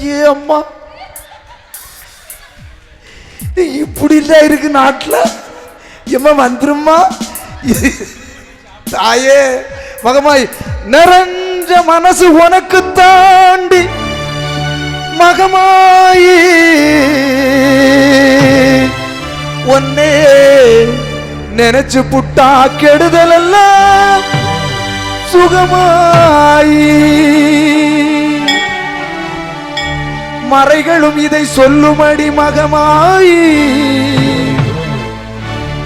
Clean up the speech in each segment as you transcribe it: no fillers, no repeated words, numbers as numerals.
ஐயே அம்மா, இப்படி இல்ல இருக்கு நாட்டுல. எம்மா வந்துருமா தாயே மகமாய், நிறைஞ்ச மனசு உனக்கு தாண்டி மகமாயி ஒன்னே நினைச்சு புட்டா கெடுதல் எல்லாம் சுகமாயி. மறைகளும் இதை சொல்லுமடி மகமாயி,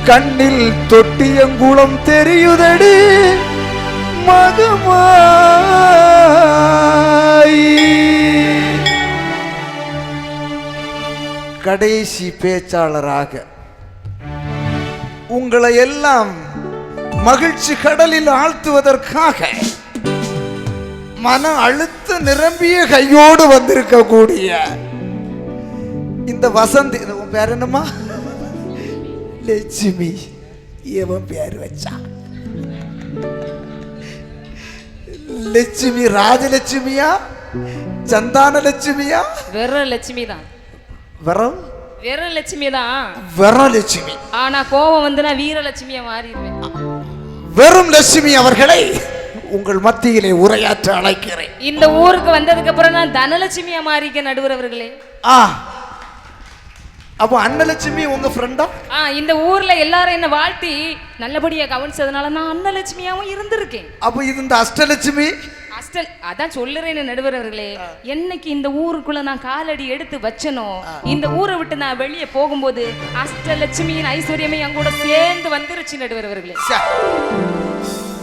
கண்ணில் தொட்டியங்குளம் தெரியுதடி மகமாயி. கடைசி பேச்சாளராக உங்களை எல்லாம் மகிழ்ச்சி கடலில் ஆழ்த்துவதற்காக மன அழுத்த நிரம்பிய கையோடு வந்திருக்கக்கூடிய இந்த வசந்தி, உன் பேர் என்னம்மா? லட்சுமி. எவன் பேர் வச்சா? லட்சுமி ராஜலட்சுமியா சந்தான லட்சுமியா? வெறும் லட்சுமி தான். வெறும் லட்சுமி தான். வெறும் லட்சுமி. ஆனா கோபம் வந்து நான் வீரலட்சுமியா மாறிடுவேன். வெறும் லட்சுமி அவர்களை உங்கள் மத்தியிலே உரையாற்ற அழைக்கிறேன். இந்த ஊருக்கு வந்ததுக்கு அப்புறம் நான் தனலட்சுமியா மாறிக்க நடுவர் அவர்களே. அப்போ அன்னலட்சுமி உங்க ஃப்ரெண்டா? இந்த ஊர்ல எல்லாரும் என்ன வாழ்த்தி நல்லபடியா கவனிச்சதுனால நான் அன்னலட்சுமியாவும் இருந்திருக்கேன். அப்போ இது இந்த அஷ்டலட்சுமி? அதான் சொல்லுறேன் நடுவர் அவர்களே. என்னைக்கு இந்த ஊருக்குள்ள நான் காலடி எடுத்து வச்சனோ, இந்த ஊரை விட்டு நான் வெளியே போகும்போது அஷ்டலட்சுமியின் ஐஸ்வர்யமே என் கூட சேர்ந்து வந்துருச்சு நடுவர் அவர்களே.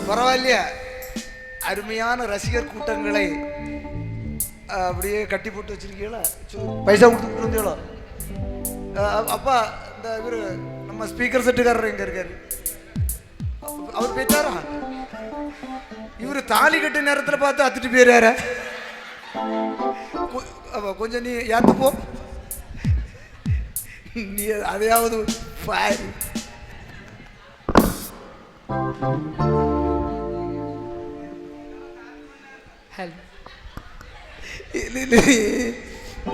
பரவாயில்லையா? அருமையான ரசிகர் கூட்டங்களை அப்படியே கட்டி போட்டு வச்சிருக்கீங்களா? பைசா கொடுத்து வந்தீங்களா? அப்பா, இந்த இவரு நம்ம ஸ்பீக்கர் செட்டுக்காரர் எங்க இருக்காரு? அவர் போயிட்டாரா? இவரு தாலி கட்ட நேரத்தில் பார்த்து அத்துட்டு போயிறார. கொஞ்சம் நீ ஏத்து போ, நீ அதையாவது பாரு.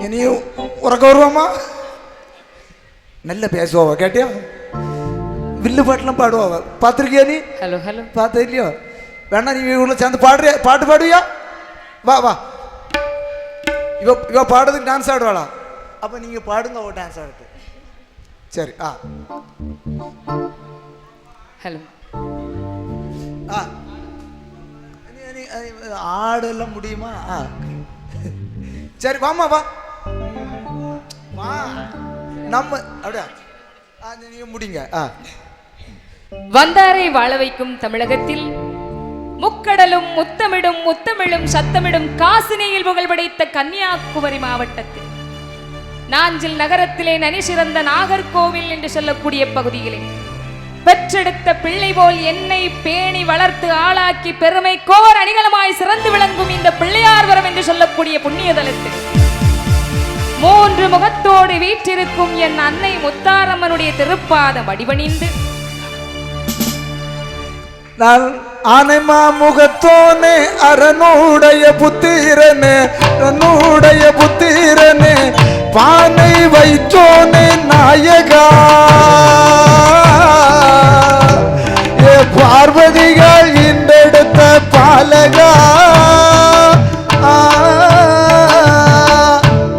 இனியும் உறக்க வருவாமா? நல்ல பேசுவாவ, கேட்டியா? வில்லு பாட்டுலாம் பாடுவாவ, பார்த்துருக்கியா நீ? ஹலோ ஹலோ, பார்த்த இல்லையோ? வேணா நீ இவங்களை சேர்ந்து பாடுறியா? பாட்டு பாடுவியா? வா வா, இவ பாடுறதுக்கு டான்ஸ் ஆடுவாளா? அப்ப நீங்க பாடுங்க, அவ டான்ஸ் ஆடுது. சரி. ஹலோ. ஆடெல்லாம் முடியுமா? சரி வாமா, வா வா, நம்ம அப்படியா நீங்க முடிங்க. வந்தாரை வாழ வைக்கும் தமிழகத்தில் முக்கடலும் முத்தமிடும் முத்தமிழும் சத்தமிடும் காசினியில் புகழ் படைத்த கன்னியாகுமரி மாவட்டத்தில் நாஞ்சில் நகரத்திலே நனி சிறந்த நாகர்கோவில் என்று சொல்லக்கூடிய பகுதியிலே பெற்றெடுத்த பிள்ளை போல் என்னை பேணி வளர்த்து ஆளாக்கி பெருமை கோர் அணிகலமாய் சிறந்து விளங்கும் இந்த பிள்ளையார் வரம் என்று சொல்லக்கூடிய புண்ணிய தலத்தில் 3 முகத்தோடு வீற்றிருக்கும் என் அன்னை முத்தாரம்மனுடைய திருப்பாதம் அடிபணிந்து நான் ஆனைமா முகத்தோனே அரனுடைய புத்திரனே, அரனுடைய புத்திரனே, பானை வைத்தோனே நாயகா, ஏ பார்வதிகள் இன்றெடுத்த பாலகா.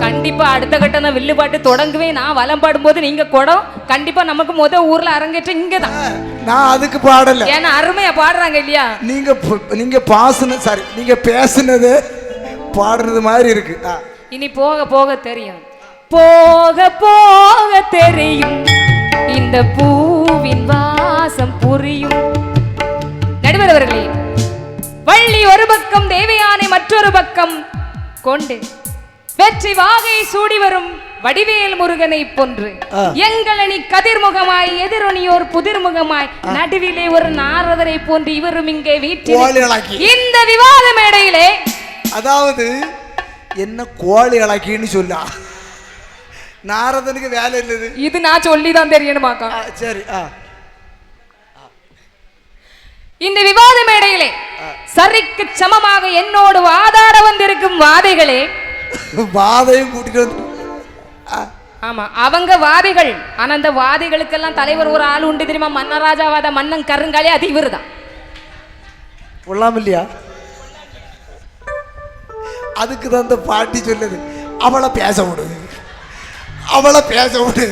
கண்டிப்பா அடுத்த கட்ட வில்லு பாட்டு தொடங்குவேன். நான் வலம் பாடும்போது நீங்க குடம் கண்டிப்பா நமக்கு ஊர்ல அரங்கேற்றம் இங்கதான். நான் அதுக்கு பாடல, ஏன்னா அருமையா பாடுறாங்க இல்லையா? நீங்க பேசுனது பாடுறது மாதிரி இருக்கு. இனி போக போக தெரியும், போக போக தெரியும், இந்த பூவின் வாசம் புரியும். நடுவர் அவர்களே, வள்ளி ஒரு பக்கம் தேவயானை மற்றொரு பக்கம் கொண்டு வெற்றி வாகை சூடி வரும் வடிவேல் முருகனை போன்று எங்களணி கதிர்முகமாய் எதிரொனியோர் புதிர்முகமாய் நடுவிலே ஒரு நாரதரை போன்று இவரும் இங்கே வீட்டில் இந்த விவாத மேடையிலே. அதாவது என்ன கோழி அழகின்னு சொல்லா, நாரதனுக்கு வேலை இல்லது. இது நான் சொல்லிதான் தெரியணுமாக்கா? சரி. இந்த விவாத மேடையிலே சரிக்கு சமமாக என்னோடு வாதாட வந்திருக்கும் வாதைகளே, வாதையும் கூட்டிட்டு வந்து ஆமா அவங்க வாதிகள். ஆனா அந்த வாதிகளுக்கெல்லாம் தலைவர் ஒரு ஆள் உண்டு தெரியுமா? மன்னராஜாவாத மன்னன் கருங்காலி, அது இவரு தான். கொள்ளாம இல்லையா? அதுக்கு தான் அந்த பாட்டி சொல்லுது, அவளை பேச விடு, அவளை பேச விடு,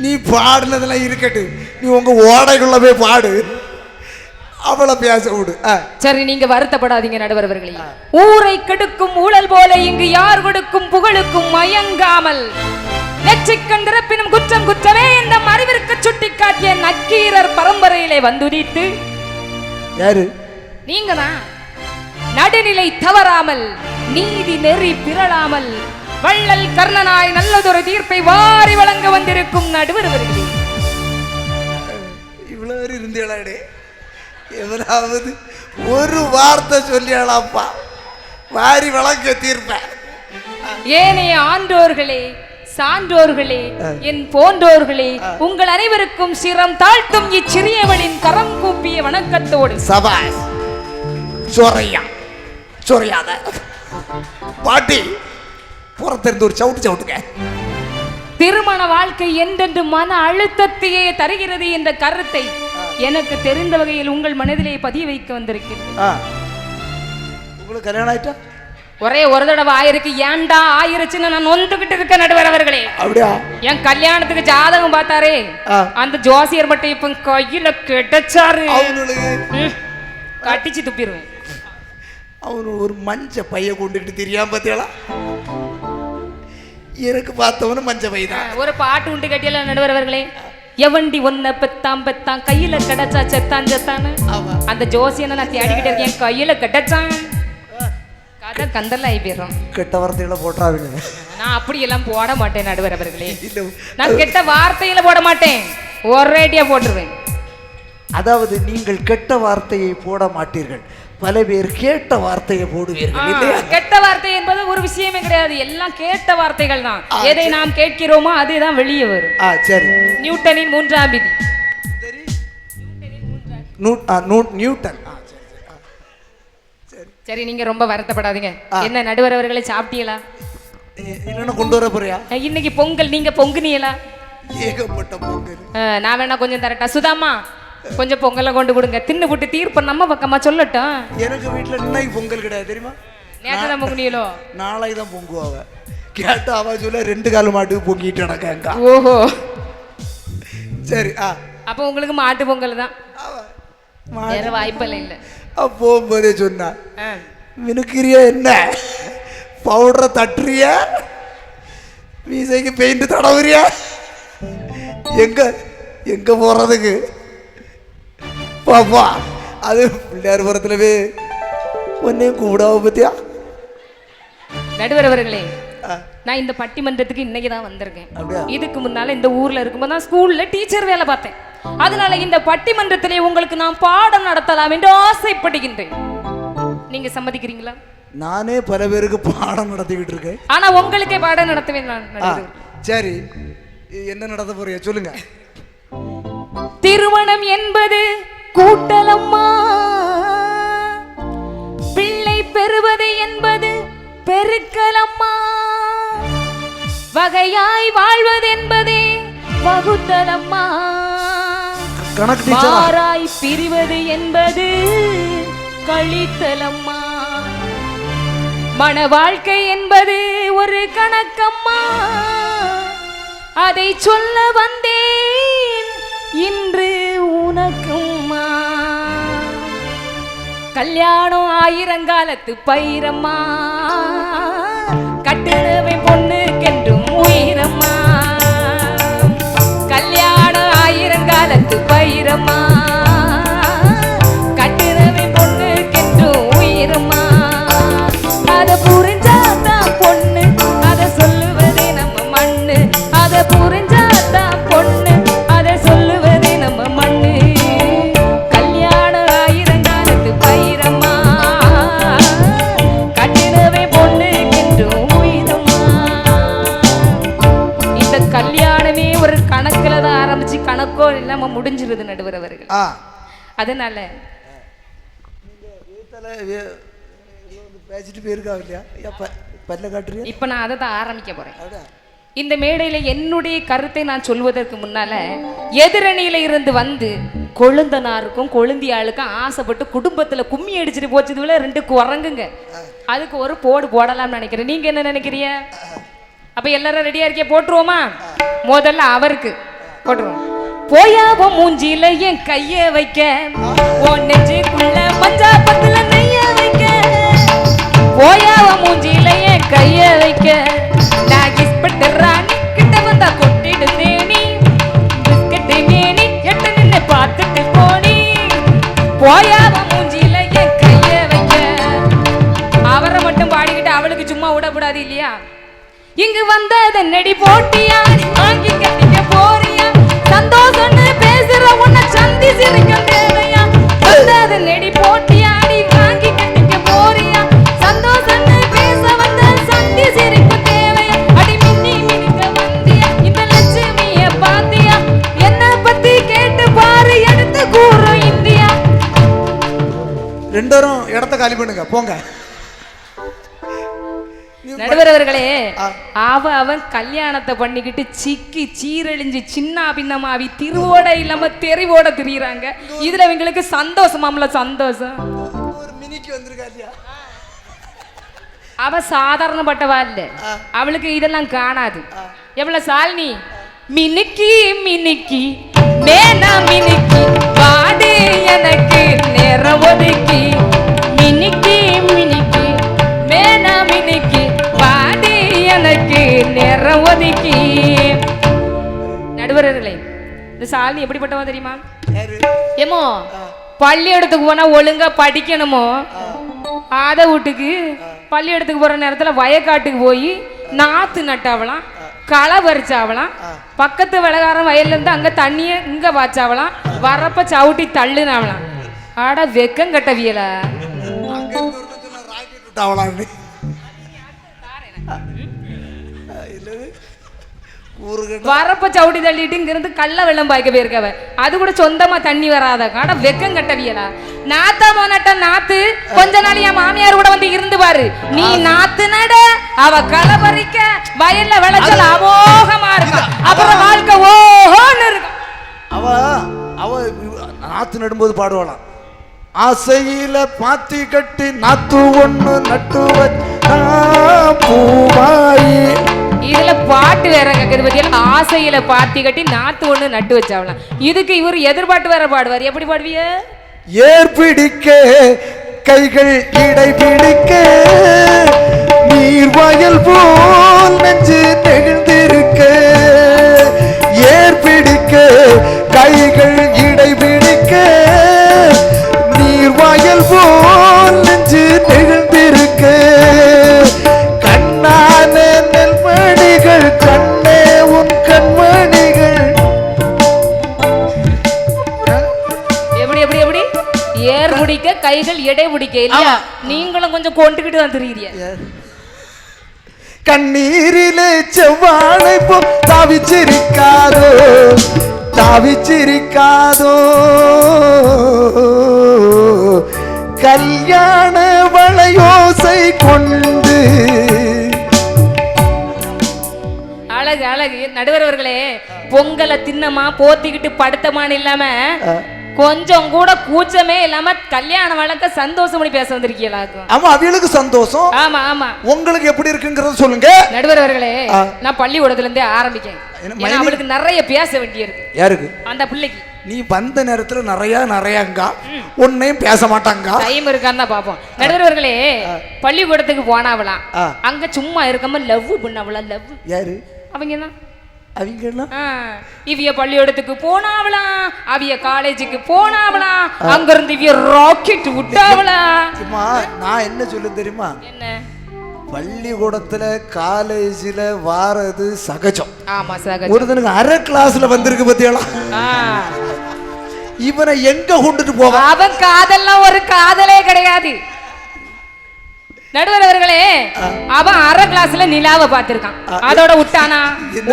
நீ பாடுனதெல்லாம் இருக்கட்டு, நீ உங்க ஓடைக்குள்ள போய் பாடு, அவளை பேச விடு. சரி, நீங்க வருத்தப்படாதீங்க நடுவர் அவர்களே. ஊரை கெடுக்கும் ஊழல் போல இங்கு யார் கொடுக்கும் புகழுக்கும் மயங்காமல் நெற்றிக்கண் திறப்பினும் குற்றம் குற்றமே இந்த மறைவிற்கு சுட்டி காட்டிய நக்கீரர் பரம்பரையிலே வந்துதித்து யாரு? நீங்க தான். நடுநிலை தவறாமல் நீதி நெறி பிறழாமல் வள்ளல் கர்ணனாய் நல்லதொரு தீர்ப்பை வாரி வழங்க வந்திருக்கும் நடுவர் அவர்களே. இவ்வளவு இருந்தேளாடே, எவராவது ஒரு வார்த்தை சொல்லியாளாப்பா வாரி வழங்க தீர்ப்ப? ஏனைய ஆண்டோர்களே, சான்றோர்களே, என் போன்றோர்களே, உங்கள் அனைவருக்கும் சிரம் தாழ்த்தும் இச்சிறியவளின் கரம் கூப்பிய வணக்கத்தோடு சபாஷ். சொறையா சொறையாத பாட்டி புறத்திருந்து ஒரு சவுட்டு சவுட்டுங்க. திருமண வாழ்க்கை என்றென்று மன அழுத்தத்தையே தருகிறது என்ற கருத்தை எனக்கு தெரிந்த வகையில் உங்கள் மனதிலே பதிய வைக்க வந்திருக்கிறேன். உங்களுக்கு கல்யாணம் ஆயிட்டா? ஒரே ஒரு தடவை ஆயிருக்கு. ஏன்டா ஆயிருச்சுன்னு நான் நொந்துகிட்டு இருக்க நடுவர் அவர்களே. அப்படியா? என் கல்யாணத்துக்கு ஜாதகம் பார்த்தாரே, அந்த ஜோசியர் மட்டும் இப்ப கையில கிடைச்சாரு, கட்டிச்சு துப்பிடுவேன். அவனு ஒரு மஞ்ச பைய கொண்டுகிட்டு தெரியாம பாத்தியாளா? எனக்கு பார்த்தவனு மஞ்ச பைதான். ஒரு பாட்டு உண்டு கட்டியல நடுவர் அவர்களே. எவண்டி ஒன்ன பெத்தாம் பெத்தான் கையில கிடைச்சா செத்தான் செத்தான்னு. அந்த ஜோசியனை நான் தேடிக்கிட்டே இருக்கேன், கையில கிடைச்சான். கதை கந்தல்ல ஆகி போயிடும். கெட்ட வார்த்தையில போட்டாருங்க. நான் அப்படி எல்லாம் போட மாட்டேன் நடுவர் அவர்களே. நான் கெட்ட வார்த்தையில போட மாட்டேன், ஒரேடியா போட்டுருவேன். அதாவது நீங்கள் கெட்ட வார்த்தையை போட மாட்டீர்கள், பல பேர் கேட்ட வார்த்தையை போடுவீர்கள். கெட்ட வார்த்தை என்பது ஒரு விஷயமே கிடையாது, எல்லாம் கேட்ட வார்த்தைகள் தான். எதை நாம் கேட்கிறோமோ அதுதான் வெளியே வரும். சரி. நியூட்டனின் மூன்றாம் விதி. நியூட்டன். சரி, நீங்க ரொம்ப வருத்தப்படாதீங்க. என்ன நடுவர் அவர்களை சாப்பிட்டீங்களா? என்ன கொண்டு வர போறியா? இன்னைக்கு பொங்கல், நீங்க பொங்குனீங்களா? ஏகப்பட்ட பொங்கல். நான் வேணா கொஞ்சம் தரட்டா? சுதாமா, கொஞ்சம் பொங்கலை கொண்டு கொடுங்க. தின்னு போட்டு தீர்ப்பு நம்ம பக்கமா சொல்லட்டும். எனக்கு வீட்டுல இன்னைக்கு பொங்கல் கிடையாது தெரியுமா? நேற்று தான் பொங்குனீங்களோ? நாளைக்கு தான் பொங்குவாங்க. கேட்ட அவ சொல்ல 2 கால் மாட்டுக்கு பொங்கிட்டு நடக்க. ஓஹோ, சரி. அப்போ உங்களுக்கு மாட்டு பொங்கல் தான், வேற வாய்ப்பெல்லாம் இல்லை. போகும்போதே சொன்னா, மினுக்கிறியா என்ன, பவுடரை தட்டுறிய, மீசைக்கு பெயிண்ட் தடவுறியா, எங்க எங்க போறதுக்கு பாப்பா? அது பிள்ளையார் புறத்துலவே ஒன்னையும் கூடாவ பத்தியா? நடுவர் அவர்களே, நான் இந்த பட்டிமன்றத்துக்கு இன்னைக்கு தான் வந்திருக்கேன். இதுக்கு முன்னால இந்த ஊர்ல இருக்கும்போது நான் ஸ்கூல்ல டீச்சர் வேலை பார்த்தேன். அதனால இந்த பட்டிமன்றத்திலே உங்களுக்கு நான் பாடம் நடத்தலாம் என்று ஆசைப்படுகின்றேன். நீங்க சம்மதிக்கிறீங்களா? நானே பல பேருக்கு பாடம் நடத்திக்கிட்டு இருக்கேன், ஆனா உங்களுக்கே பாடம் நடத்துவேன் நான். சரி, என்ன நடத்த போறியா சொல்லுங்க. திருமணம் என்பது கூட்டலம்மா, பிள்ளை பெறுவது என்பது பெருக்கலம்மா, வகையாய் வாழ்வது என்பதே வகுத்தலம்மா, மாறாய் பிரிவது என்பது கழித்தலம்மா, மன வாழ்க்கை என்பது ஒரு கணக்கம்மா, அதை சொல்ல வந்தேன் இன்று உனக்கும்மா, கல்யாணம் ஆயிரங்காலத்து பயிரம்மா, கட்டுனவை பொண்ணுக்கென்றும் உயிரம்மா, கல்யாணம் ஆயிரங்காலத்து பயிரம்மா, கட்டுனவை பொண்ணுக்கென்றும் உயிரம்மா, அத புரிஞ்சாதான் பொண்ணு, அத சொல்லுவதே நம்ம மண்ணு, அத புரிஞ்சாதான் பொண்ணு, அத சொல்லுவதே நம்ம மண்ணு, கல்யாணம் ஆயிரங்காலத்து பயிரம்மா, கட்டுனவை பொண்ணுக்கென்றும் உயிரம்மா. இந்த கல்யாணமே ஒரு கணக்குல தான் ஆரம்பிச்சு கணக்கோ இல்லாம முடிஞ்சிருது நடுவர் அவர்கள். அதனால பேசிட்டு போயிருக்கா இல்லையா? பல்ல காட்டுறியா? இப்ப நான் அதை தான் ஆரம்பிக்க போறேன். அப்படியா? இந்த மேடையில என்னுடைய கருத்தை நான் சொல்வதற்கு முன்னால எதிரணியில இருந்து வந்து கொழுந்தனாருக்கும் கொழுந்தியாளுக்கும் ஆசைப்பட்டு குடும்பத்துல கும்மி அடிச்சுட்டு போச்சதுல 2 குரங்குங்க. அதுக்கு ஒரு போடு போடலாம்னு நினைக்கிறேன். நீங்க என்ன நினைக்கிறீங்க? அப்ப எல்லாரும் ரெடியா இருக்கிய போட்டுருவோமா? முதல்ல அவருக்கு போட்டுருவோம். போயாவோ மூஞ்சில என் கைய வைக்க, ஓ நெஞ்சுக்குள்ள மஞ்சா பத்துல நெய்ய வைக்க, போயாவோ மூஞ்சில என் கைய வைக்க, நான் கிஸ்பட்டு ராணி கிட்ட வந்தா கொட்டிடு தேனி, பிஸ்கட்டு மேனி எட்ட நின்னு பார்த்துட்டு போனி, போயாவோ மூஞ்சில என் கைய வைக்க. அவரை மட்டும் பாடிக்கிட்டு அவளுக்கு சும்மா விடக்கூடாது இல்லையா? இங்கு வந்தத நெடி போட்டியா, வாங்கி கட்டிக்க போறியா, சந்தோஷம்னு பேசுற உன்னை சந்தி சிரிக்க தேவையா, வந்தத நெடி போட்டியா, நீ வாங்கி கட்டிக்க போறியா, சந்தோஷம்னு பேச வந்த சந்தி சிரிக்க தேவையா, அடி மின்னி மினிக்க வந்தியா, இந்த லட்சுமிய பாத்தியா, என்ன பத்தி கேட்டு பாரு எடுத்து கூறும் இந்தியா. 2 பேரும் இடத்த காலி பண்ணுங்க போங்க. நடுவரவர்களே, அவன் கல்யாணத்தை பண்ணிக்கிட்டு சிக்கி சீரழிஞ்சு சின்ன பின்னமாவி திருவோட இல்லாம தெரிவோட திரியுறாங்க. இதுல இவங்களுக்கு சந்தோஷமாம்ல சந்தோஷம். ஒரு மினிக்கு வந்திருக்கா இல்லையா? அவ சாதாரணப்பட்டவா இல்ல, அவளுக்கு இதெல்லாம் காணாது. எவ்வளவு சாலினி மினுக்கி மினுக்கி மேனா மினுக்கி பாடு எனக்கு நேரம் ஒதுக்கி, மினுக்கி மினுக்கி மேனா மினுக்கி பாடு எனக்கு நேரம் ஒதுக்கி. நடுவர்களே, இந்த சாலினி எப்படிப்பட்டவா தெரியுமா? ஏமோ பள்ளிக்கூடத்துக்கு போனா ஒழுங்கா படிக்கணுமோ, ஆத வீட்டுக்கு பள்ளிக்கூடத்துக்கு போற நேரத்துல வயக்காட்டுக்கு போய் நாத்து நட்டாவலாம், களை பறிச்சாவலாம், பக்கத்து விலகாரம் வயல்ல இருந்து அங்க தண்ணிய இங்க வாச்சாவலாம், வரப்ப சவுட்டி தள்ளுனாவலாம். ஆட வெக்கம் கட்டவியல வரப்ப சவுட்டி தள்ளிட்டு இங்க இருந்து கள்ள வெள்ளம் பாய்க்க போயிருக்கவ, அது கூட சொந்தமா தண்ணி வராத காட வெக்கம் கட்டவியலா. நாத்தா போனட்ட நாத்து கொஞ்ச நாள் என் மாமியார் கூட வந்து இருந்து பாரு, நீ நாத்து நட அவ களை பறிக்க வயல்ல விளைச்சல் அமோகமா இருக்கும், அப்புறம் வாழ்க்கை ஓஹோன்னு இருக்கும். அவ நாத்து நடும்போது பாடுவாளாம், ஆசையில பாத்தி கட்டி நாத்து ஒண்ணு நட்டு பூவாயி. இதுல பாட்டு வேற கேக்குது பத்தியா, ஆசையில பாத்தி கட்டி நாத்து ஒண்ணு நட்டு வச்சாவலாம். இதுக்கு இவர் எதிர்பாட்டு வேற பாடுவார். எப்படி பாடுவிய? ஏற்பிடிக்க கைகள் இடை பிடிக்க, நீர் வயல் போல் நெஞ்சு நெகிழ்ந்திருக்க, ஏற்பிடிக்க கைகள் இடை பிடிக்க, நீர் வயல் போல் நெஞ்சு நெகிழ்ந்திருக்க, கண்ணான நெல்மணிகள் கண்ணே உன் கண்மணிகள். எப்படி எப்படி எப்படி ஏர் பிடிக்க கைகள் எடை பிடிக்க இல்லையா? நீங்களும் கொஞ்சம் கொண்டுகிட்டு வந்துருக்கீங்க. கண்ணீரிலே செவ்வாழை போ தாவிச்சிருக்காதோ, தாவிச்சிருக்காதோ, கல்யாண வளையோசை கொண்டு. அழகு அழகு. நடுவரவர்களே, பொங்கலை தின்னமா போத்திக்கிட்டு படுத்தமான்னு இல்லாம கொஞ்சம் கூட கூச்சமே இல்லாம கல்யாண வழக்க சந்தோஷம் பண்ணி பேச வந்திருக்கீங்களா? ஆமா, அவங்களுக்கு சந்தோஷம். ஆமா ஆமா. உங்களுக்கு எப்படி இருக்குங்கிறத சொல்லுங்க. நடுவரவர்களே, நான் பள்ளிக்கூடத்துல இருந்தே ஆரம்பிக்கேன். ஏன்னா அவளுக்கு நிறைய பேச வேண்டியிருக்கு. யாருக்கு? அந்த பிள்ளைக்கு. நீ வந்த நேரத்துல நிறையங்க ஒன்னையும் பேச மாட்டாங்க. டைம் இருக்கான்னு தான் பாப்போம். நடுவரவர்களே, பள்ளிக்கூடத்துக்கு போனாவலாம், அங்க சும்மா இருக்காம லவ் பண்ணாவலாம். லவ் யாரு? அவங்க தான். அவங்க இவிய பள்ளிக்கூடத்துக்கு போனாவலாம், அவிய காலேஜுக்கு போனாவலாம், அங்க இருந்து இவிய ராக்கெட் விட்டாவலாம். நான் என்ன சொல்ல தெரியுமா? என்ன? பள்ளிக்கூடத்துல காலேஜ்ல வாரது சகஜம். ஆமா சகஜம். ஒருத்தனுக்கு அரை கிளாஸ்ல வந்திருக்கு பத்தியாளா, இவனை எங்க கொண்டுட்டு போவான்? அவன் காதல்லாம் ஒரு காதலே கிடையாது. நடுவர் அவர்களே, அவன் அரை கிளாஸ்ல நிலாவை பார்த்திருக்கான், அதோட விட்டானா?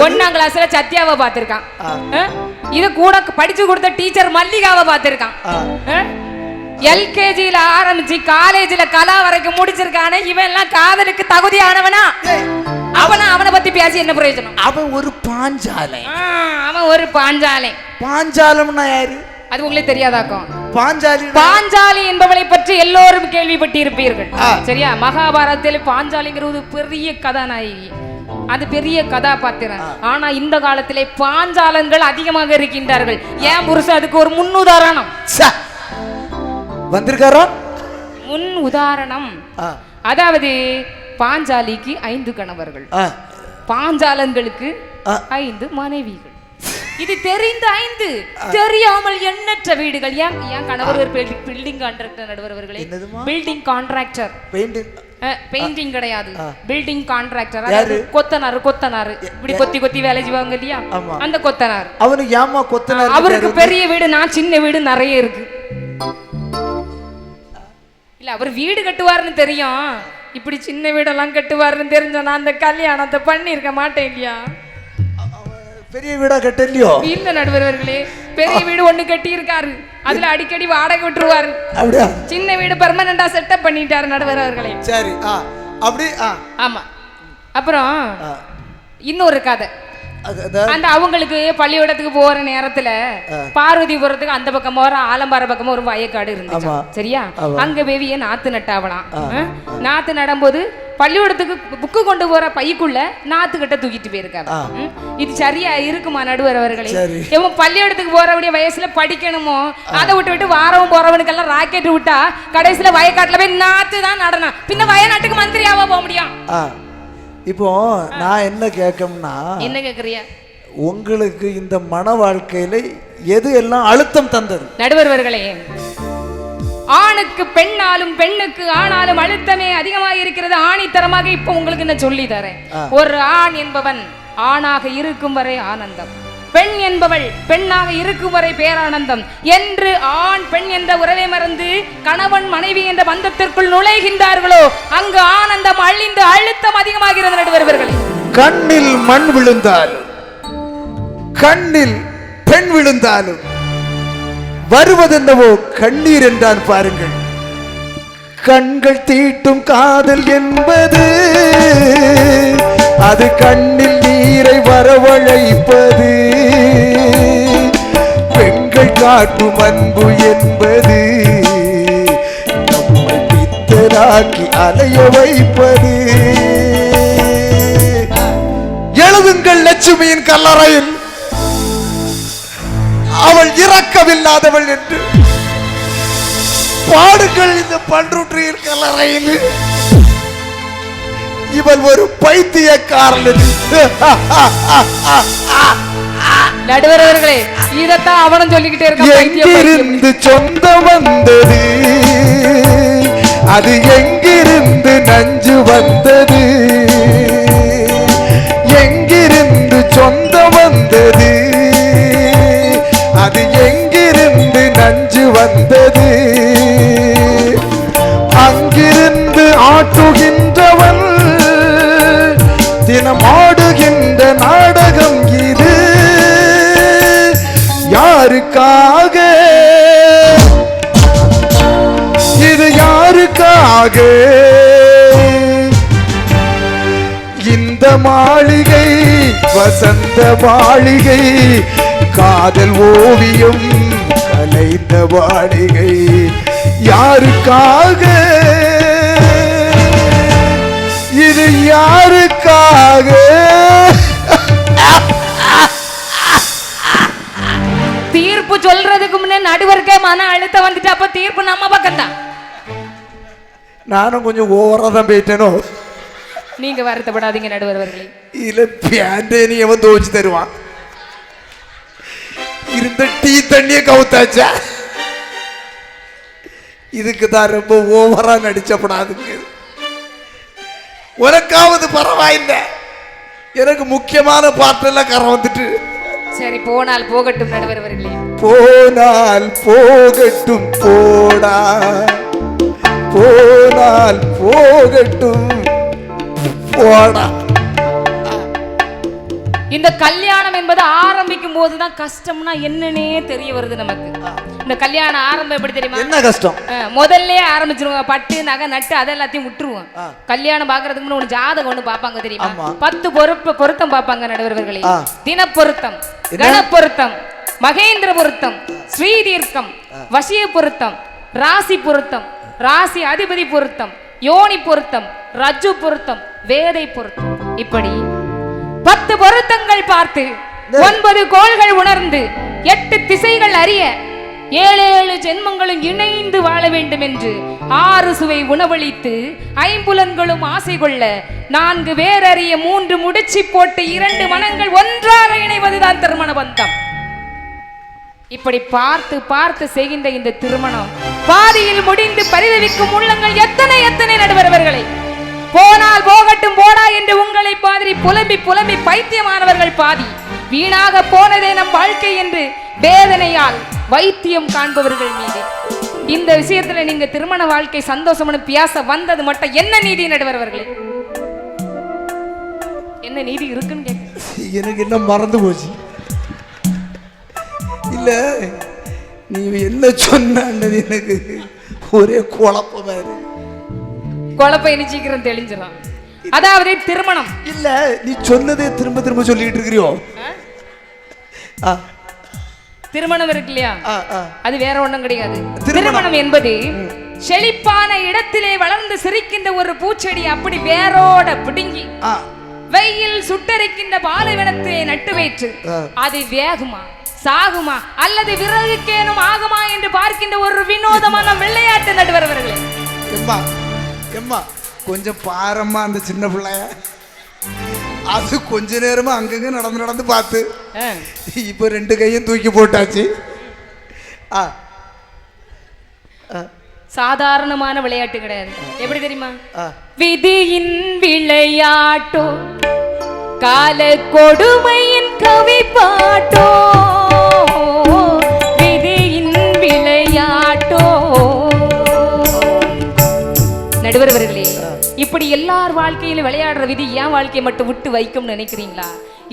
1ஆம் கிளாஸ்ல சத்யாவை பார்த்திருக்கான், இது கூட படிச்சு கொடுத்த டீச்சர் மல்லிகாவை பார்த்திருக்கான். எல்கேஜில ஆரம்பிச்சு காலேஜ்ல கலா வரைக்கும் முடிச்சிருக்கானே இவன் எல்லாம் காதலுக்கு தகுதியானவனா? அவனை பத்தி பேசி என்ன பிரயோஜனம்? அவன் ஒரு பாஞ்சாலை. அவன் ஒரு பாஞ்சாலை. பாஞ்சாலம்னா யாரு? அது உங்களுக்கு தெரியாதாக்கும்? பாஞ்சாலி என்பவளை பற்றி எல்லோரும் கேள்விப்பட்டு இருப்பீர்கள். சரியா? மகாபாரதத்தில் பாஞ்சாலிங்கிறது பெரிய கதாநாயகி, அது பெரிய கதாபாத்திரம். ஆனா இந்த காலத்திலே பாஞ்சாலங்கள் அதிகமாக இருக்கின்றார்கள். ஏன் புருஷன் அதுக்கு ஒரு முன் உதாரணம் வந்திருக்காரோ? முன் உதாரணம். அதாவது பாஞ்சாலிக்கு 5 கணவர்கள், பாஞ்சாலங்களுக்கு 5 மனைவிகள். இது தெரிந்த 5, தெரியாமல் எண்ணற்ற வீடுகள். ஏன் கணவர் ஒரு பில்டிங் கான்ட்ராக்டர் நடுவர் அவர்களே. பில்டிங் கான்ட்ராக்டர், பெயிண்டிங் கிடையாது, பில்டிங் கான்ட்ராக்டர். அதாவது கொத்தனார் இப்படி கொத்தி வேலை செய்வாங்க இல்லையா, அந்த கொத்தனார். அவனுக்கு ஏமா கொத்தனார்? அவருக்கு பெரிய வீடு, நான் சின்ன வீடு நிறைய இருக்கு. இல்ல அவர் வீடு கட்டுவாருன்னு தெரியும், இப்படி சின்ன வீடெல்லாம் கட்டுவாருன்னு தெரிஞ்ச நான் அந்த கல்யாணத்தை பண்ணிருக்க மாட்டேன் இல்லையா. பெரிய வீடா கட்டலையோ? இல்ல நடுவர்களே, பெரிய வீடு ஒண்ணு கட்டி இருக்காரு, அதுல அடிக்கடி வாடகை விட்டுருவாரு. அப்படியா? சின்ன வீடு பெர்மனண்டா செட்டப் பண்ணிட்டாரு நடுவர்களே. சரி, அப்படி. ஆமா. அப்புறம் இன்னொரு கதை. அந்த அவங்களுக்கு பள்ளிக்கூடத்துக்கு போற நேரத்துல பார்வதிபுரத்துக்கு அந்த பக்கமா ஒரு ஆலம்பாறை பக்கமா ஒரு வயக்காடு இருந்துச்சு. சரியா? அங்க பேவிய நாத்து நட்டாவலாம். நாத்து நடும்போது பள்ளிக்கூடத்துக்கு புக்கு கொண்டு போற பைக்குள்ள நாத்து கட்ட தூக்கிட்டு போயிருக்காங்க. இது சரியா இருக்குமா நடுவர் அவர்களே? இவன் பள்ளிக்கூடத்துக்கு போறவடைய வயசுல படிக்கணுமோ, அதை விட்டு வாரவும் போறவனுக்கெல்லாம் ராக்கெட் விட்டா கடைசியில வயக்காட்டுல போய் நாத்து தான் நடனம். பின்ன வயநாட்டுக்கு மந்திரியாவா போக முடியும்? இப்போ நான் என்ன கேட்கணும்னா, என்ன கேக்குறியா? உங்களுக்கு இந்த மன வாழ்க்கையில எது எல்லாம் அழுத்தம் தந்தது? நடுவர்களே, ஆணுக்கு பெண்ணாலும் பெண்ணுக்கு ஆணாலும் அழுத்தமே அதிகமாக இருக்கிறது. ஆணித்தரமாக இப்ப உங்களுக்கு என்ன சொல்லி தரேன். ஒரு ஆண் என்பவன் ஆணாக இருக்கும் வரை ஆனந்தம், பெண் என்பவள் பெண்ணாக இருக்கும் வரை பேரானந்தம் என்று ஆண் பெண் என்ற உறவை மறந்து கணவன் மனைவி என்ற பந்தத்திற்குள் நுழைகின்றார்களோ அங்கு ஆனந்தம் அழிந்து அழுத்தம் அதிகமாகிறது நடுவர்களே. கண்ணில் மண் விழுந்தாலும் கண்ணில் பெண் விழுந்தாலும் வருவதென்னவோ கண்ணீர் என்றான் பாருங்கள். கண்கள் தீட்டும் காதல் என்பது அது கண்ணில் நீரை வரவழைப்பது. பெண்கள் காட்டும் அன்பு என்பது நம்மை பித்தராக்கி அலைய வைப்பது. எழுதுங்கள் லட்சுமியின் கல்லறையில் அவள் இறக்கவில்லாதவள் என்று பாடுங்கள் இந்த பன்ருட்டியின் கல்லறையில் இவள் ஒரு பைத்தியக்காரன். நடுவர்களே, இதத்தான் அவனும் சொல்லிக்கிட்டே இருக்கான். எங்கிருந்து சொந்தம் வந்தது, அது எங்கிருந்து நஞ்சு வந்தது. எங்கிருந்து சொந்தம் வந்தது, அது எங்கிருந்து நஞ்சு வந்தது. அங்கிருந்து ஆட்டுகின்றவன் தினம் ஆடுகின்ற நாடகம் இது. யாருக்காக இது, யாருக்காக இந்த மாளிகை வசந்த மாளிகை, காதல் ஓவியம் கலைந்த மாளிகை. யாருக்காக இது, யாருக்காக? தீர்ப்பு சொல்றதுக்கு முன்னே நடுவர்க்கே மன அழுத்தம் வந்துட்டு அப்ப தீர்ப்பு நம்ம பக்கம் தான். நானும் கொஞ்சம் ஓவரா தான் போயிட்டேனோ. நீங்க வருத்தப்படாதீங்க நடுவர்களே. இல்ல பேண்டே நீ எவன் துவச்சு தருவான்? இருந்த டீ தண்ணிய கவுத்தாச்சா? இதுக்கு தான் ரொம்ப ஓவரா நடிச்சப்படாதுங்க. உனக்காவது பரவாயில்லை, எனக்கு முக்கியமான பாட்டெல்லாம் கரை வந்துட்டு. சரி, போனால் போகட்டும் நடுவர்களே. போனால் போகட்டும் போடா, போனால் போகட்டும் போடா. இந்த கல்யாணம் என்பது ஆரம்பிக்கும் போதுதான் கஷ்டம்னா என்னன்னே தெரிய வருது நமக்கு. இந்த கல்யாணம் ஆரம்பம் எப்படி தெரியுமா? என்ன கஷ்டம்? முதல்ல ஆரம்பிச்சிருவோம், பட்டு நகை நட்டு அதெல்லாத்தையும் விட்டுருவோம். கல்யாணம் பாக்குறதுக்கு முன்னாடி ஜாதகம் ஒண்ணு பாப்பாங்க தெரியுமா? 10 பொருத்தம் பாப்பாங்க நடுவர்களே. தின பொருத்தம், கண பொருத்தம், மகேந்திர பொருத்தம், ஸ்ரீதீர்க்கம், வசிய பொருத்தம், ராசி பொருத்தம், ராசி அதிபதி பொருத்தம், யோனி பொருத்தம், ரஜு பொருத்தம், வேதை பொருத்தம், இப்படி 10 பொருத்தங்கள் பார்த்து 9 கோள்கள் உணர்ந்து 8 திசைகள் அறிய 7 ஜென்மங்களும் இணைந்து வாழ வேண்டும் என்று 6 சுவை உணவளித்து 5 புலன்களும் ஆசை கொள்ள 4 வேறறிய 3 முடிச்சு போட்டு 2 மனங்கள் ஒன்றாக இணைவதுதான் திருமண பந்தம். இப்படி பார்த்து பார்த்து செய்கின்ற இந்த திருமணம் பாதியில் முடிந்து பரிதவிக்கும் உள்ளங்கள் எத்தனை எத்தனை நடுவரவர்களை. போனால் போகட்டும் போடா என்று உங்களை மாதிரி புலம்பி புலம்பி பைத்தியமானவர்கள் பாதி. வீணாக போனதே நம் வாழ்க்கை என்று வேதனையால் வைத்தியம் காண்பவர்கள் மீது. இந்த விஷயத்துல நீங்க திருமண வாழ்க்கை சந்தோஷம்னு பேச வந்தது மட்டும் என்ன நீதி நடுவரவர்களே? என்ன நீதி இருக்குன்னு கேட்க எனக்கு என்ன மறந்து போச்சு. இல்ல நீ என்ன சொன்ன எனக்கு ஒரே குழப்பமா இருக்கு. குழப்பம் இனி சீக்கிரம் தெளிஞ்சிடும். அதாவது திருமணம் இல்ல நீ சொன்னதே திரும்ப திரும்ப சொல்லிட்டு இருக்கிறியோ? திருமணம் இருக்கு இல்லையா, அது வேற ஒண்ணும் கிடையாது. திருமணம் என்பது செழிப்பான இடத்திலே வளர்ந்து சிரிக்கின்ற ஒரு பூச்செடி அப்படி வேரோட பிடுங்கி வெயில் சுட்டரிக்கின்ற பாலைவனத்திலே நட்டு வைத்து அது வேகுமா சாகுமா அல்லது விறகுக்கேனும் ஆகுமா என்று பார்க்கின்ற ஒரு வினோதமான விளையாட்டு நடுவரவர்களே. கொஞ்சம் பாரம்மா அந்த சின்ன பிள்ளைய. அது கொஞ்ச நேரமா அங்கங்க நடந்து நடந்து பார்த்து இப்ப 2 கையும் தூக்கி போட்டாச்சு. சாதாரணமான விளையாட்டு கிடையாது. எப்படி தெரியுமா? விதியின் விளையாட்டோ கால கொடுமையின் கவி பாட்டோ, விதியின் விளையாட்டோ. நடுவரவர்களே, இப்படி எல்லார் வாழ்க்கையிலும் விளையாடுற விதி என் வாழ்க்கையை மட்டும் விட்டு வைக்கும் நினைக்கிறீங்களா?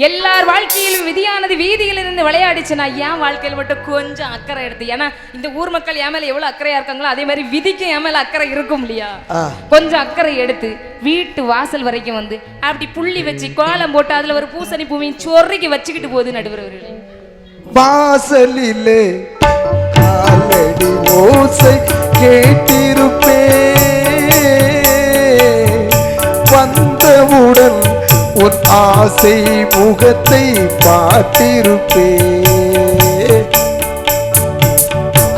எல்லார் வாழ்க்கையிலும் விதியானது வீதியில் இருந்து விளையாடிச்சுன்னா என் வாழ்க்கையில் மட்டும் கொஞ்சம் அக்கறை எடுத்து, ஏன்னா இந்த ஊர் மக்கள் என் மேல எவ்வளவு அக்கறையா இருக்காங்களோ அதே மாதிரி விதிக்கும் என் மேல அக்கறை இருக்கும் இல்லையா? கொஞ்சம் அக்கறை எடுத்து வீட்டு வாசல் வரைக்கும் வந்து அப்படி புள்ளி வச்சு கோலம் போட்டு அதுல ஒரு பூசணி பூவையும் சொருகி வச்சுக்கிட்டு போகுது நடுவரவர்களே. வாசலிலே காலடி ஓசை கேட்டிருப்பே, வந்தவுடன் உன் ஆசை முகத்தை பார்த்திருப்பே.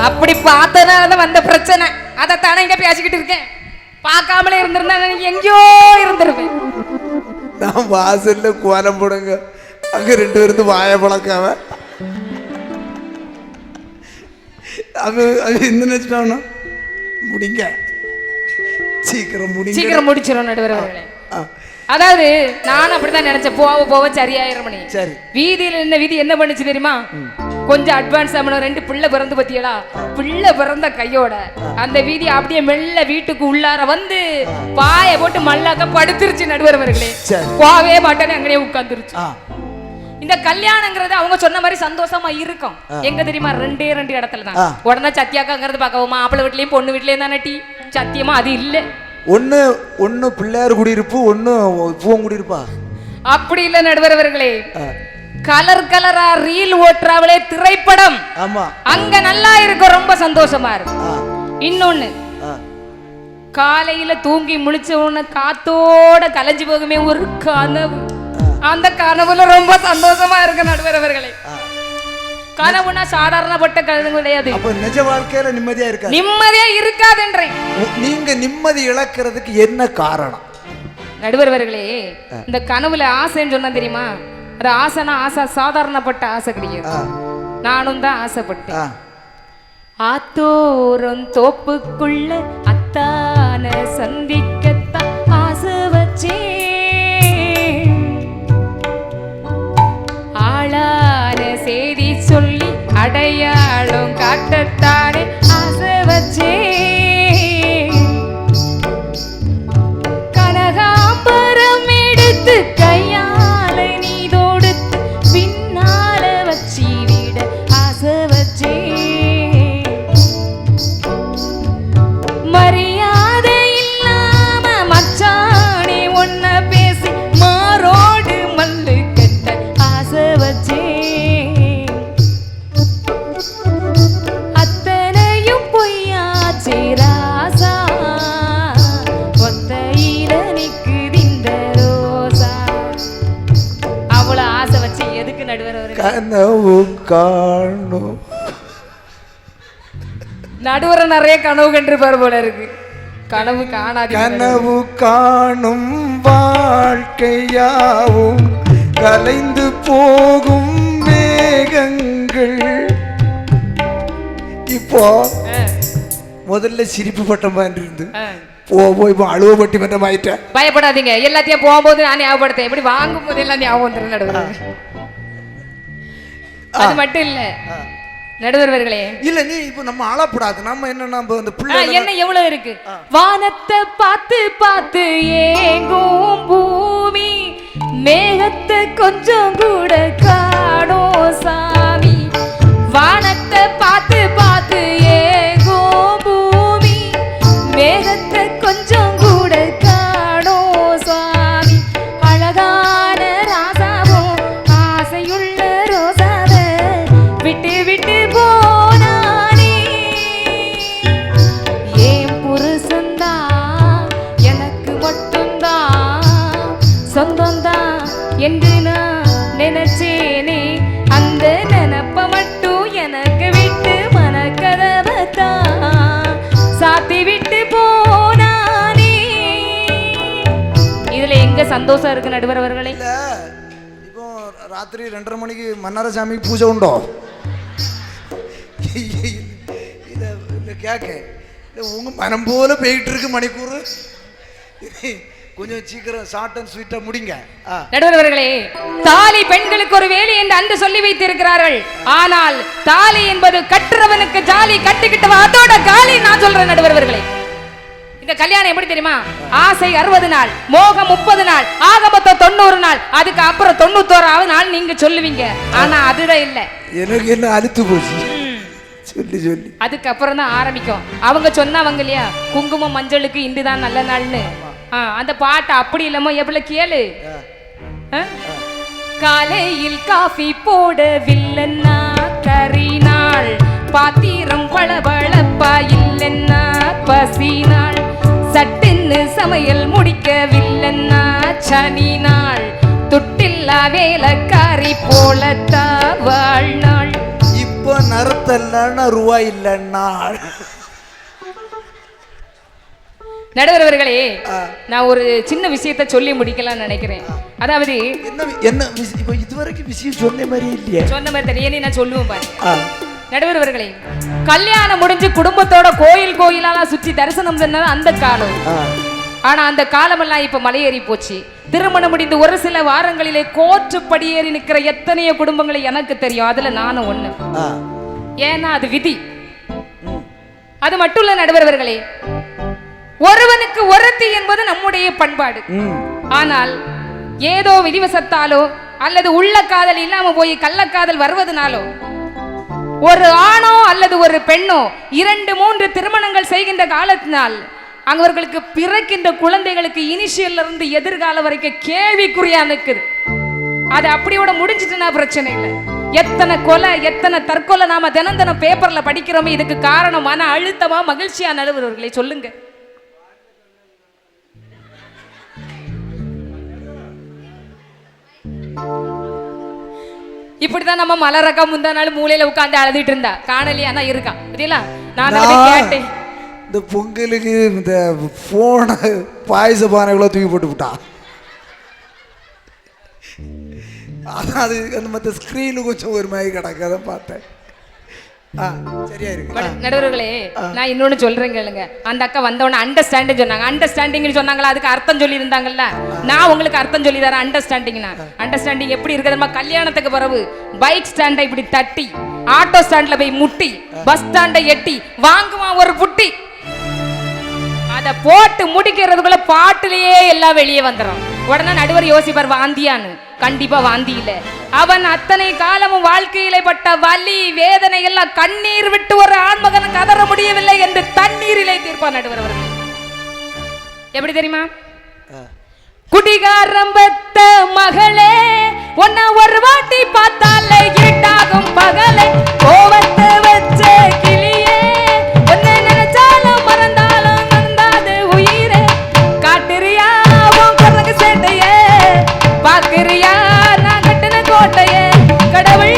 அப்படி பார்த்தனால வந்த பிரச்சனை, அதைத்தானே இங்க பேசிக்கிட்டு இருக்கேன். பார்க்காமலே இருந்திருந்தா எங்கேயோ இருந்திருப்பேன். நான் வாசல்ல கோலம் போடுங்க, அங்க 2 பேருந்து வாய பழக்காம அது என்ன நினைச்சிட்டாங்கன்னா முடிங்க சீக்கிரம் முடிச்சிடும் நடுவரவர்களே. அதாவது நான் அப்படித்தான் நினைச்சேன், போக போக சரியாயிரம் மணி. சரி, வீதியில என்ன வீதி என்ன பண்ணுச்சு தெரியுமா? கொஞ்சம் அட்வான்ஸ் ஆகணும். 2 பிள்ளை பிறந்து பத்தியலா, பிள்ளை பிறந்த கையோட அந்த வீதி அப்படியே மெல்ல வீட்டுக்கு உள்ளார வந்து பாய போட்டு மல்லாக்க படுத்துருச்சு நடுவரவர்களே. போவே மாட்டேன்னு அங்கேயே உட்கார்ந்துருச்சு. இந்த கல்யாணங்கிறது அவங்க சொன்ன மாதிரி சந்தோஷமா இருக்கும். எங்க தெரியுமா? 2 இடத்துல தான். உடனே சத்தியாக்காங்கிறது பார்க்கவும் மாப்பிள்ளை வீட்லயும் பொண்ணு வீட்லயும் தானே டீ. சத்தியமா அது இல்ல. ஒண்ணு பிள்ளையார் குடியிருப்பு, ஒண்ணு பூவம் குடியிருப்பா. அப்படி இல்ல நடுவரவர்களே, கலர் கலரா ரீல் ஓட்டுறாவளே திரைப்படம். ஆமா, அங்க நல்லா இருக்கும், ரொம்ப சந்தோஷமா இருக்கும். இன்னொன்னு, காலையில தூங்கி முழிச்ச உடனே காத்தோட கலைஞ்சு போகுமே ஒரு கனவு, அந்த கனவுல ரொம்ப சந்தோஷமா இருக்கு நடுவரவர்களே. கனவுனா சாதாரணப்பட்ட கனவு கிடையாது. அப்ப நிஜ வாழ்க்கையில நிம்மதியா இருக்காதுன்றேன். நீங்க நிம்மதி இழக்கிறதுக்கு என்ன காரணம் நடுவரவர்களே? இந்த கனவுல ஆசைன்னு சொன்னா தெரியுமா? அது ஆசைனா ஆசை சாதாரணப்பட்ட ஆசை கிடையாது. நானும் தான் ஆசைப்பட்டேன். ஆத்தோரம் தோப்புக்குள்ள அத்தான சந்திக்கத்தான் ஆசை வச்சே, ஆளான செய்தி சொல்லி அடையாளம் காட்டத்தானே ஆசை வச்சே, கனகாம்பரம் எடுத்து கையால நீ தொடுத்து பின்னால வச்சி விட ஆசை வச்சே. கனவு காணும். நடுவர நிறைய கனவு கண்டிருப்பார் போல இருக்கு. கனவு காணாது. கனவு காணும் வாழ்க்கையாவும் கலைந்து போகும் மேகங்கள். இப்போ முதல்ல சிரிப்பு பட்டம் இருந்து போய் அழுவ பட்டி மட்டம் ஆயிட்டேன். பயப்படாதீங்க, எல்லாத்தையும் போகும்போது நான் ஞாபகப்படுத்தேன். எப்படி வாங்கும் போது எல்லாம் ஞாபகம் வந்துடும் நடுவர். அது மட்டும் இல்ல நடுவர்களே, இல்ல நீ இப்ப நம்ம ஆளப்படாது. நம்ம என்னன்னா அந்த புள்ள என்ன எவ்வளவு இருக்கு. வானத்தை பார்த்து பார்த்து ஏங்கும் பூமி, மேகத்தை கொஞ்சம் கூட காணோம் சாமி. வானத்தை பார்த்து பார்த்து ஏங்கும் பூமி, மேகத்தை கொஞ்சம் கூட காணோம் சாமி. அழகான ராசாவும் ஆசையுள்ள ரோசாவை விட்டு விட்டு போனானே. ஏன் புருஷன்தான் எனக்கு மட்டும்தான் சொந்தம்தான் என்று நான் நினைச்சேனே. அந்த நினப்ப மட்டும் எனக்கு விட்டு மனக்கதவத்தான் சாத்தி விட்டு போனானே. இதுல எங்க சந்தோஷம் இருக்கு நடுவர் அவர்களே? இப்போ ராத்திரி 2:30 மணிக்கு மன்னார சாமிக்கு பூஜை உண்டோ? கேட்க உங்க மனம் போல போயிட்டு இருக்கு மணிக்கூறு. கொஞ்சம் சீக்கிரம் ஷார்ட் அண்ட் ஸ்வீட்டா முடிங்க. நடுவர்களே, தாலி பெண்களுக்கு ஒரு வேலை என்று அன்று சொல்லி வைத்திருக்கிறார்கள். ஆனால் தாலி என்பது கட்டுறவனுக்கு ஜாலி, கட்டிக்கிட்டவ அதோட காலி. நான் சொல்றேன் நடுவர்களே, இந்த கல்யாணம் எப்படி தெரியுமா? ஆசை 60 நாள், மோகம் 30 நாள், ஆக மொத்தம் 90 நாள். அதுக்கு அப்புறம் 91வது நாள் நீங்க சொல்லுவீங்க. ஆனா அதுதான் இல்ல. எனக்கு என்ன அழுத்து போச்சு சொல்லி சொல்லி. அதுக்கப்புறம் தான் ஆரம்பிக்கும். அவங்க சொன்னவங்க இல்லையா, குங்குமம் மஞ்சளுக்கு இன்றுதான் நல்ல நாள்னு. அந்த பாட்டு அப்படி இல்லாம எவ்வளவு கேளு. காலையில் காஃபி போடவில்லைன்னா கரிநாள், பாத்திரம் பளபளப்பா இல்லைன்னா பசிநாள், சட்டுன்னு சமையல் முடிக்கவில்லைன்னா சனி நாள், துட்டில்லா வேலைக்காரி போலத்தா வாழ்நாள். இப்போ நரத்தல்னா ரூபாய் இல்லைன்னா. நடுவர்களே, நான் ஒரு சின்ன விஷயத்தை சொல்லி முடிக்கலாம் நினைக்கிறேன். அதாவது என்ன இப்போ இதுவரைக்கும் விஷயம் சொன்ன மாதிரி இல்லையே. சொன்ன மாதிரி தெரியல, நான் சொல்லுவேன் பாரு. நடுவர்களே, கல்யாணம் முடிஞ்சு குடும்பத்தோட கோயில் கோயிலாலாம் சுற்றி தரிசனம் பண்ணது அந்த காலம். ஆனா அந்த காலமெல்லாம் இப்ப மலையேறி போச்சு. திருமணம் முடிந்து ஒரு சில வாரங்களிலே கோற்று படியேறி நிற்கிற எத்தனையோ குடும்பங்களை எனக்கு தெரியும். அதுல நானும் ஒண்ணு. ஏன்னா அது விதி. அது மட்டும் இல்ல நடுவர்களே, ஒருவனுக்கு ஒருத்தி என்பது நம்முடைய பண்பாடு. ஆனால் ஏதோ விதிவசத்தாலோ அல்லது உள்ள காதல் இல்லாம போய் கள்ளக்காதல் வருவதனாலோ ஒரு ஆணோ அல்லது ஒரு பெண்ணோ 2-3 திருமணங்கள் செய்கின்ற காலத்தினால் அவர்களுக்கு பிறக்கின்ற குழந்தைகளுக்கு இனிஷியல்ல இருந்து எதிர்காலம் வரைக்கும் கேள்விக்குறியா நிற்குது. அது அப்படியோட முடிஞ்சிட்டுனா பிரச்சனை இல்லை. எத்தனை கொலை, எத்தனை தற்கொலை நாம தினம் தினம் பேப்பர்ல படிக்கிறோமே. இதுக்கு காரணம் மன அழுத்தமா, மகிழ்ச்சியா? நடுவர்களே சொல்லுங்க. இப்படிதான் நம்ம மலரக்கா முந்தா நாள் மூலையில உட்காந்து அழுதுட்டு இருந்தா காணலையா? ஆனா இருக்கான் புரியல. நான் கேட்டேன், இந்த பொங்கலுக்கு இந்த போன பாயச பானைகளை தூக்கி போட்டு விட்டா. அதான் அது அந்த மற்ற ஸ்கிரீனு கொஞ்சம் ஒரு மாதிரி கிடக்கு. அதை பார்த்தேன். சரியா இருக்கு. நடுவர்களே, நான் இன்னொன்னு சொல்றேன் கேளுங்க. அந்த அக்கா வந்தவொடனே அண்டர்ஸ்டாண்டிங் சொன்னாங்க. அண்டர்ஸ்டாண்டிங் சொன்னாங்களா, அதுக்கு அர்த்தம் சொல்லி இருந்தாங்கல்ல. நான் உங்களுக்கு அர்த்தம் சொல்லி தரேன். அண்டர்ஸ்டாண்டிங்னா அண்டர்ஸ்டாண்டிங் எப்படி இருக்குது? நம்ம கல்யாணத்துக்கு பிறகு பைக் ஸ்டாண்டை இப்படி தட்டி, ஆட்டோ ஸ்டாண்ட்ல போய் முட்டி, பஸ் ஸ்டாண்டை எட்டி வாங்குவான் ஒரு புட்டி. அதை போட்டு முடிக்கிறதுக்குள்ள பாட்டுலயே எல்லாம் வெளியே வந்துடும். உடனே நடுவர் யோசிப்பார், வாந்தியான்னு. கண்டிப்பா வாந்தி இல்ல. அவன் அத்தனை காலமும் வாழ்க்கையில பட்ட வலி வேதனை எல்லாம் கண்ணீர் விட்டு ஒரு ஆண்மகன் கதற முடியவில்லை என்று தண்ணீரிலே தீர்ப்பான் நடுவர் அவர்கள். எப்படி தெரியுமா? குடிகாரம்பத்த மகளே, உன்னை ஒரு வாட்டி பார்த்தாலே இருட்டாகும் பகலே, கோவத்தை வச்ச கிளியே, உன்னை நினைச்சாலும் மறந்தாலும் நந்தாது உயிரே, காட்டுறியா உன் கரங்க சேட்டையே, பாக்குறியா நான் கட்டின கோட்டையே, கடவுள்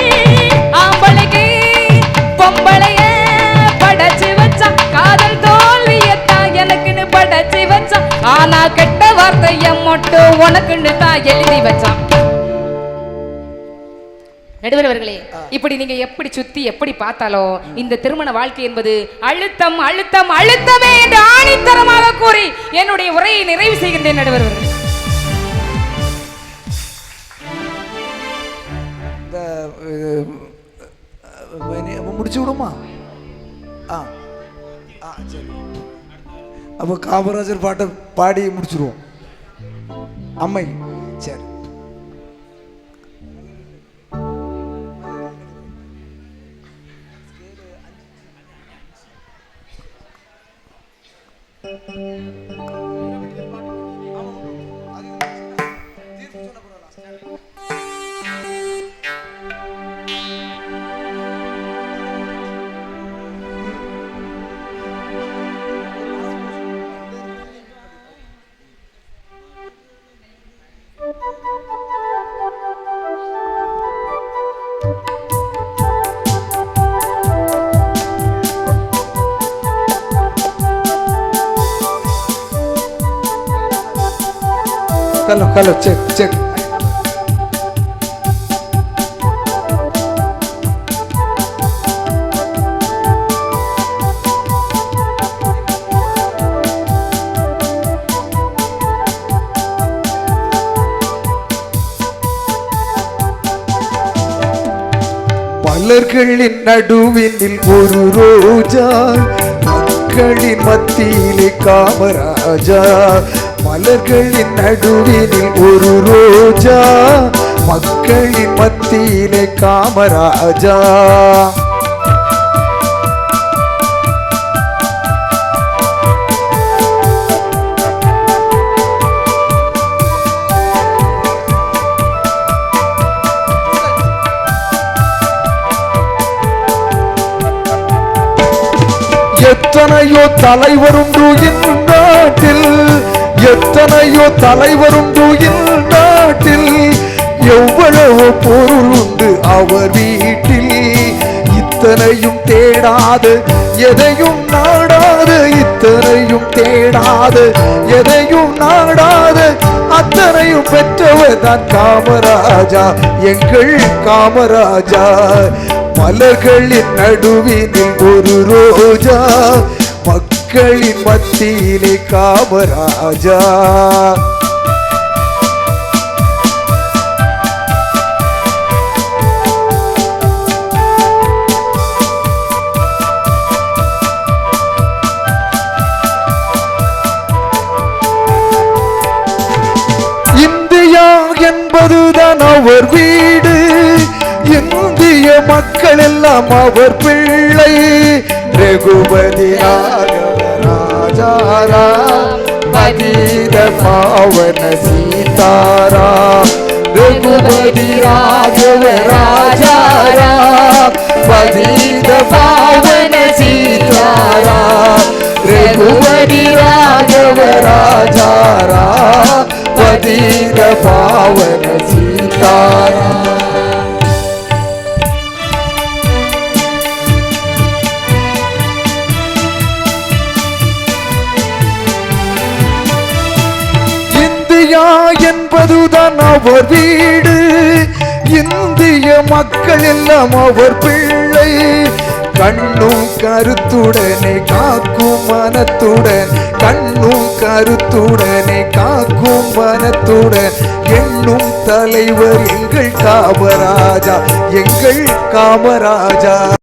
நடுவர் அவர்களே, இப்படி நீங்க எப்படி சுத்தி எப்படி பார்த்தாலும் இந்த திருமண வாழ்க்கை என்பது அழுத்தம் அழுத்தம் அழுத்தமே என்று ஆணித்தரமாக கூறி என்னுடைய உரையை நிறைவு செய்கின்றேன் நடுவர் அவர்களே. முடிச்சு விடுமா? சரி, அப்போ காமராஜர் பாட்டை பாடி முடிச்சிருவோம். அம்மை சரி. Hello, check. மலர்களின் நடுவினில் ஒரு ரோஜா, மக்களின் மத்தியிலே காமராஜா. மலர்களின் நடுவினில் ஒரு ரோஜா, மக்களின் மத்தியிலே காமராஜா. எத்தனையோ தலைவருண்டு இந்நாட்டில், எத்தனையோ தலைவருண்டு இந்நாட்டில், எவ்வளவோ பொருள் உண்டு அவர் வீட்டில். இத்தனையும் தேடாது எதையும் நாடாது, இத்தனையும் தேடாது எதையும் நாடாது, அத்தனையும் பெற்றவர் தான் காமராஜா, எங்கள் காமராஜா. மலர்களின் நடுவினில் ஒரு ரோஜா, மக்களின் மத்தியிலே காமராஜா. இந்தியா என்பதுதான் அவர் வீடு, இந்திய மக்கள் எல்லாம் அவர் பிள்ளை. ரகுபதி ராஜாராம், அதீத பாவன சீதாராம். ரகுபதி ராஜவ ராஜாராம், அதீத பாவன சீதாராம். ரகுபதி ராஜவ ராஜாராம், அதீத பாவன சீதாராம். என்பதுதான் அவர் வீடு, இந்திய மக்கள் எல்லாம் அவர் பிள்ளை. கண்ணும் கருத்துடனே காக்கும் மனத்துடன், கண்ணும் கருத்துடனே காக்கும் மனத்துடன் எண்ணும் தலைவர் எங்கள் காமராஜா, எங்கள் காமராஜா.